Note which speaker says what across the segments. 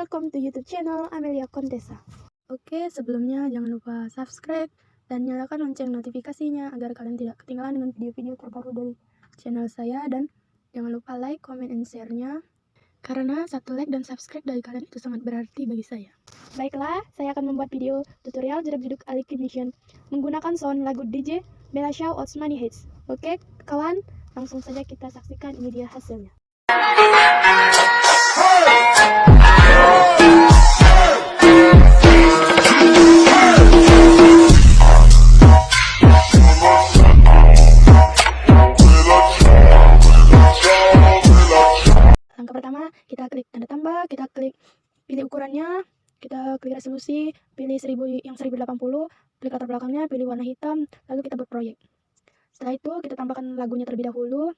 Speaker 1: welcome to YouTube channel Amelia Contessa. Oke, sebelumnya jangan lupa subscribe dan nyalakan lonceng notifikasinya agar kalian tidak ketinggalan dengan video-video terbaru dari channel saya. Dan jangan lupa like, comment, and share-nya, karena satu like dan subscribe dari kalian itu sangat berarti bagi saya. Baiklah, saya akan membuat video tutorial jerak-jeduk Aliki Mission menggunakan sound lagu DJ Bella Ciao Money Hits. Oke kawan, langsung saja kita saksikan, ini dia hasilnya. Langkah pertama, kita klik tanda tambah, kita klik pilih ukurannya, kita klik resolusi, pilih 1080, klik latar belakangnya, pilih warna hitam, lalu kita buat proyek. Setelah itu kita tambahkan lagunya terlebih dahulu.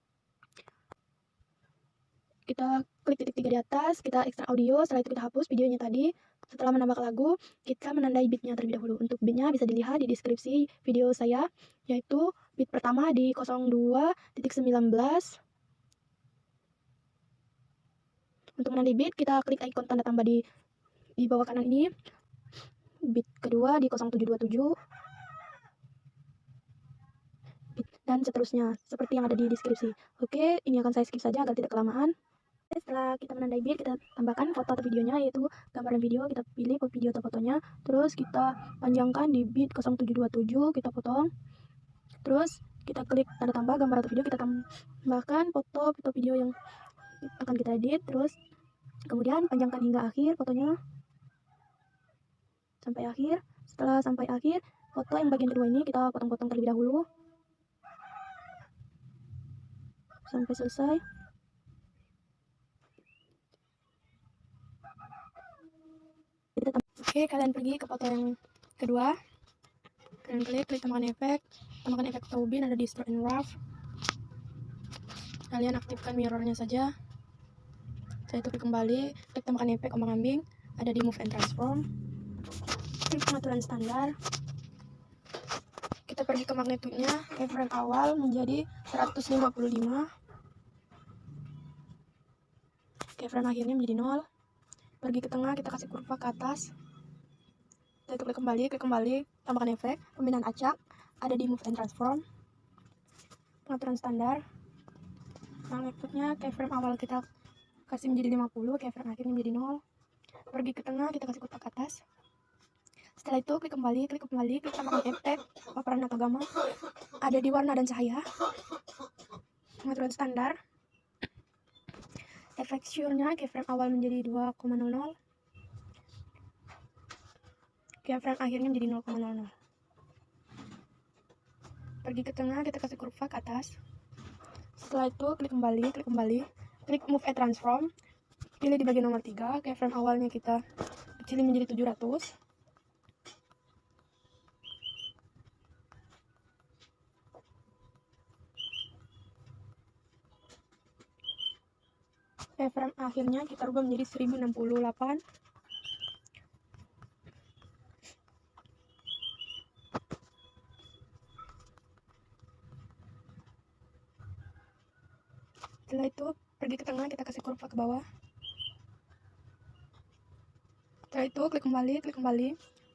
Speaker 1: Kita klik titik 3 di atas, kita ekstrak audio, setelah itu kita hapus videonya tadi. Setelah menambah lagu, kita menandai beatnya terlebih dahulu. Untuk beatnya bisa dilihat di deskripsi video saya, yaitu beat pertama di 02.19. Untuk menandai beat, kita klik ikon tanda tambah di bawah kanan ini. Beat kedua di 0727. Dan seterusnya, seperti yang ada di deskripsi. Oke, ini akan saya skip saja agar tidak kelamaan. Setelah kita menandai beat, kita tambahkan foto atau videonya, yaitu gambaran video, kita pilih video atau fotonya, terus kita panjangkan di beat 0727, kita potong, terus kita klik tanda tambah gambar atau video, kita tambahkan foto atau video yang akan kita edit, terus kemudian panjangkan hingga akhir fotonya sampai akhir. Setelah sampai akhir, foto yang bagian kedua ini kita potong-potong terlebih dahulu sampai selesai. Oke, kalian pergi ke foto yang kedua, kalian klik tambahkan efek Tobin, ada di Stroke and Rough. Kalian aktifkan mirrornya saja. Saya klik kembali, klik tambahkan efek ombak ambing, ada di Move and Transform. Klik pengaturan standar. Kita pergi ke magnitude-nya, keyframe awal menjadi 155. Keyframe akhirnya menjadi 0. Pergi ke tengah, kita kasih kurva ke atas. Kita klik kembali, tambahkan efek pembinaan acak, ada di Move and Transform. Pengaturan standar. Magnitude-nya, keyframe awal kita kasih menjadi 50, keyframe akhirnya menjadi 0. Pergi ke tengah, kita kasih kurva ke atas. Setelah itu klik kembali, klik tambahkan efek paparan atau gamma, ada di warna dan cahaya. Pengaturan standar. Efek Sure-nya, keyframe awal menjadi 2,00, keyframe akhirnya menjadi 0,00. Pergi ke tengah, kita kasih kurva ke atas. Setelah itu klik kembali, klik Move and Transform, pilih di bagian nomor 3, keyframe awalnya kita kecilin menjadi 700. Keyframe akhirnya kita rubah menjadi 1068. Setelah itu pergi ke tengah, kita kasih kurva ke bawah. Setelah itu klik kembali,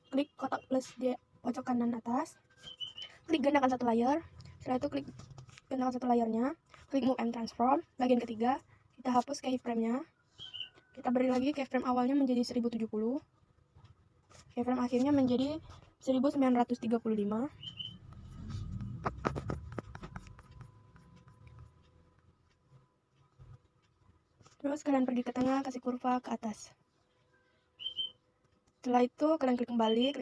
Speaker 1: klik kotak plus di pojok kanan atas, klik gandakan satu layer. Setelah itu klik gandakan satu layernya, klik Move and Transform, bagian ketiga, kita hapus keyframe-nya. Kita beri lagi keyframe awalnya menjadi 1070, keyframe akhirnya menjadi 1935. Terus kalian pergi ke tengah, kasih kurva ke atas. Setelah itu kalian klik kembali,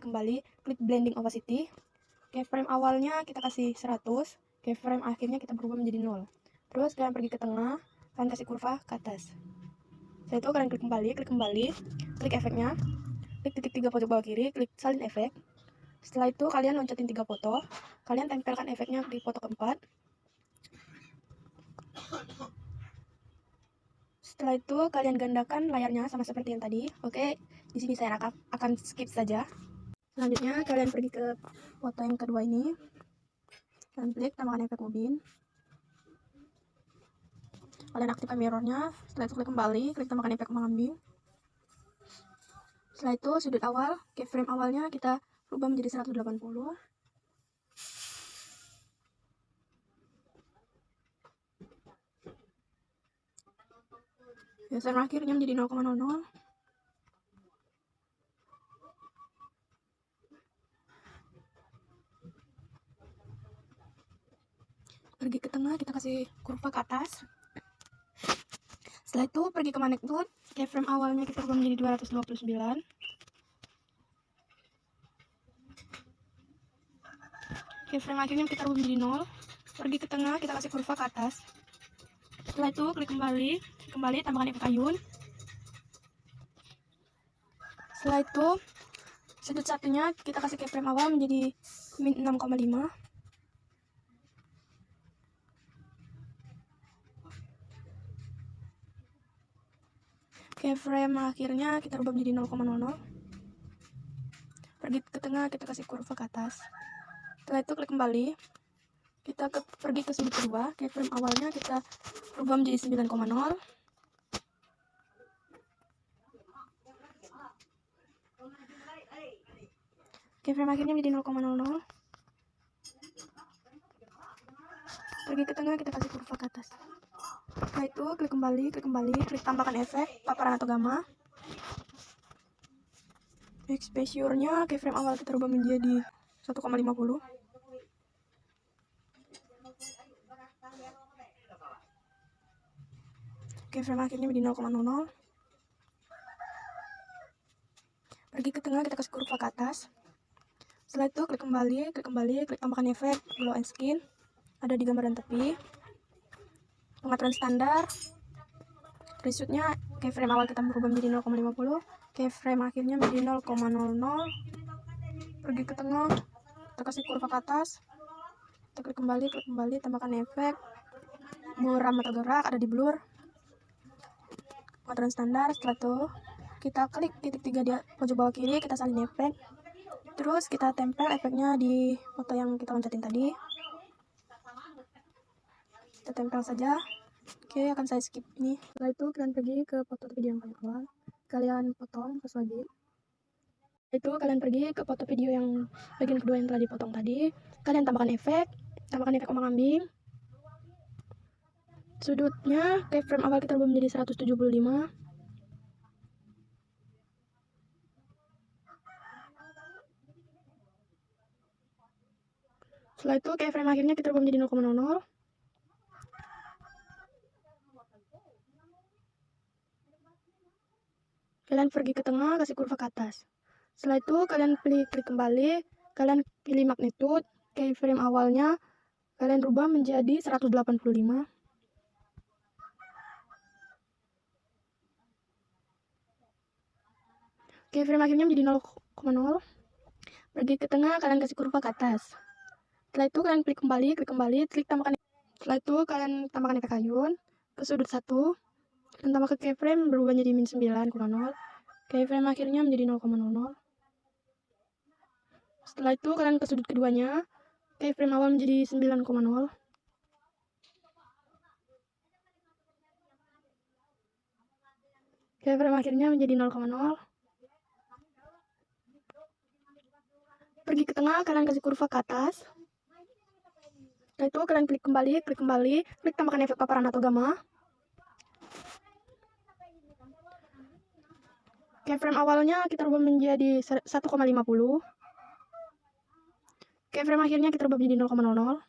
Speaker 1: klik blending opacity. Keyframe awalnya kita kasih 100, keyframe akhirnya kita berubah menjadi 0. Terus kalian pergi ke tengah, kalian kasih kurva ke atas. Setelah itu kalian klik kembali, klik efeknya, klik titik 3 pojok bawah kiri, klik salin efek. Setelah itu kalian loncatin 3 foto, kalian tempelkan efeknya di foto keempat. Setelah itu kalian gandakan layarnya sama seperti yang tadi. Oke, di sini saya akan skip saja. Selanjutnya kalian pergi ke foto yang kedua ini. Kalian klik tambahkan efek bobin. Kalian aktifkan mirrornya. Setelah itu klik kembali, klik tambahkan efek mengambing. Setelah itu sudut awal, keyframe awalnya kita rubah menjadi 180. Geser akhirnya menjadi 0,00. Pergi ke tengah, kita kasih kurva ke atas. Setelah itu pergi ke magnitude, keyframe awalnya kita rubah menjadi 229. Keyframe akhirnya kita rubah menjadi 0. Pergi ke tengah, kita kasih kurva ke atas. Setelah itu klik kembali tambahkan efek ayun. Setelah itu sudut satunya kita kasih keyframe awal menjadi min 6,5. Keyframe akhirnya kita rubah menjadi 0,00. Pergi ke tengah, kita kasih kurva ke atas. Setelah itu klik kembali, kita pergi ke sudut kedua. Keyframe awalnya kita rubah menjadi 9,0. Keyframe akhirnya menjadi 0,00. Pergi ke tengah, kita kasih kurva ke atas. Setelah itu klik kembali, klik tambahkan efek paparan atau gamma. Exposure-nya keyframe awal kita rubah menjadi 1,50. Keyframe akhirnya menjadi 0,00. Pergi ke tengah, kita kasih kurva ke atas. Setelah itu klik kembali, klik tambahkan efek glow and skin. Ada di gambaran tepi. Pengaturan standar. Reshoot-nya keyframe awal kita berubah menjadi 0,50. Keyframe akhirnya menjadi 0,00. Pergi ke tengah, kita kasih kurva ke atas. Kita klik kembali, tambahkan efek buram atau gerak, ada di blur. Pengaturan standar. Setelah itu kita klik titik 3 di pojok bawah kiri, kita salin efek. Terus kita tempel efeknya di foto yang kita loncatin tadi. Kita tempel saja. Oke, akan saya skip ini. Setelah itu kalian pergi ke foto video yang paling awal. Kalian potong sesuai bit. Itu kalian pergi ke foto video yang bagian kedua yang telah dipotong tadi. Kalian tambahkan efek ombang-ambing. Sudutnya keyframe awal kita rubah menjadi 175. Setelah itu keyframe akhirnya kita rubah menjadi 0,00. Kalian pergi ke tengah, kasih kurva ke atas. Setelah itu kalian klik kembali, kalian pilih magnitude, keyframe awalnya kalian rubah menjadi 185. Keyframe akhirnya menjadi 0,0. Pergi ke tengah, kalian kasih kurva ke atas. Setelah itu kalian klik kembali, klik tambahkan. Setelah itu kalian tambahkan efek ayun ke sudut 1. Dan tambah ke keyframe berubah menjadi min 9,0. Keyframe akhirnya menjadi 0,00. Setelah itu kalian ke sudut keduanya, keyframe awal menjadi 9,0. Keyframe akhirnya menjadi 0,0. Pergi ke tengah, kalian kasih kurva ke atas. Setelah itu kalian klik kembali, klik tambahkan efek paparan atau gamma. Keyframe awalnya kita rubah menjadi 1,50. Keyframe akhirnya kita rubah menjadi 0,00.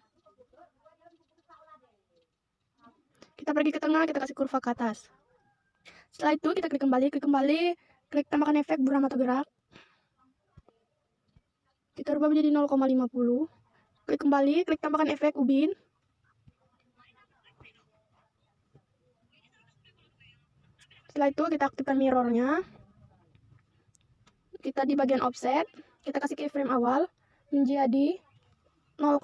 Speaker 1: Kita pergi ke tengah, kita kasih kurva ke atas. Setelah itu kita klik kembali, klik tambahkan efek buram atau gerak. Kita rubah menjadi 0,50. Klik kembali, klik tambahkan efek ubin. Setelah itu kita aktifkan mirrornya. Kita di bagian offset, kita kasih keyframe awal menjadi 0,00.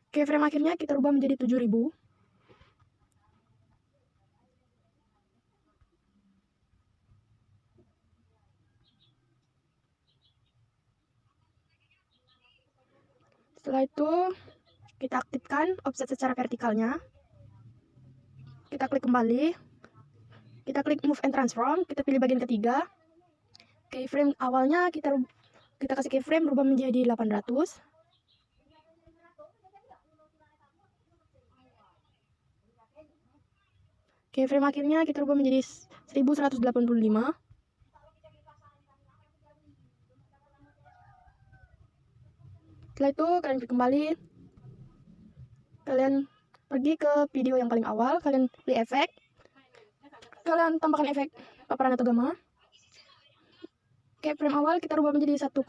Speaker 1: Keyframe akhirnya kita rubah menjadi 7000. Setelah itu kita aktifkan offset secara vertikalnya. Kita klik kembali, kita klik move and transform, kita pilih bagian ketiga. Keyframe awalnya kita kasih keyframe rubah menjadi 800. Keyframe akhirnya kita rubah menjadi 1185. Setelah itu kalian klik kembali. Kalian pergi ke video yang paling awal, kalian pilih efek. Kalian tambahkan efek paparan atau gamma. Keyframe awal kita rubah menjadi 1,50.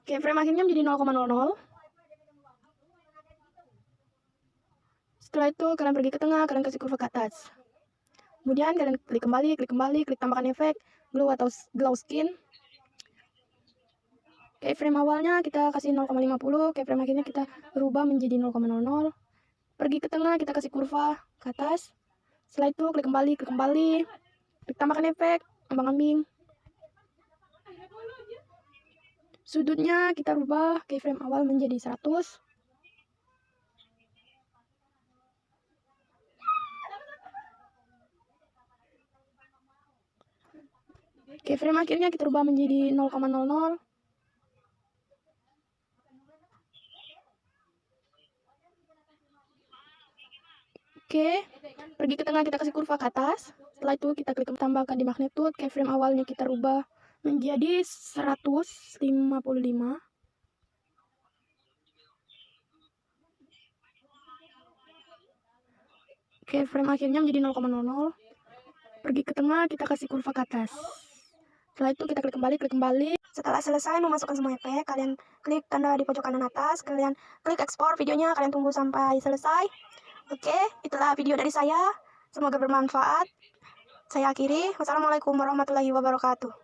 Speaker 1: Keyframe akhirnya menjadi 0,00. Setelah itu kalian pergi ke tengah, kalian kasih kurva ke atas. Kemudian kalian klik kembali, klik tambahkan efek glow atau glow skin. Keyframe awalnya kita kasih 0,50, keyframe akhirnya kita berubah menjadi 0,00. Pergi ke tengah, kita kasih kurva ke atas. Setelah itu klik kembali, klik tambahkan efek ambang-ambing. Sudutnya kita rubah keyframe awal menjadi 100. Keyframe akhirnya kita rubah menjadi 0,00. Oke, pergi ke tengah, kita kasih kurva ke atas. Setelah itu kita klik tambahkan di magnitude. Keyframe awalnya kita rubah menjadi 155. Keyframe akhirnya menjadi 0,00. Pergi ke tengah, kita kasih kurva ke atas. Setelah itu kita klik kembali. Setelah selesai memasukkan semua efek, kalian klik tanda di pojok kanan atas, kalian klik ekspor videonya, kalian tunggu sampai selesai. Oke, itulah video dari saya. Semoga bermanfaat. Saya akhiri. Wassalamualaikum warahmatullahi wabarakatuh.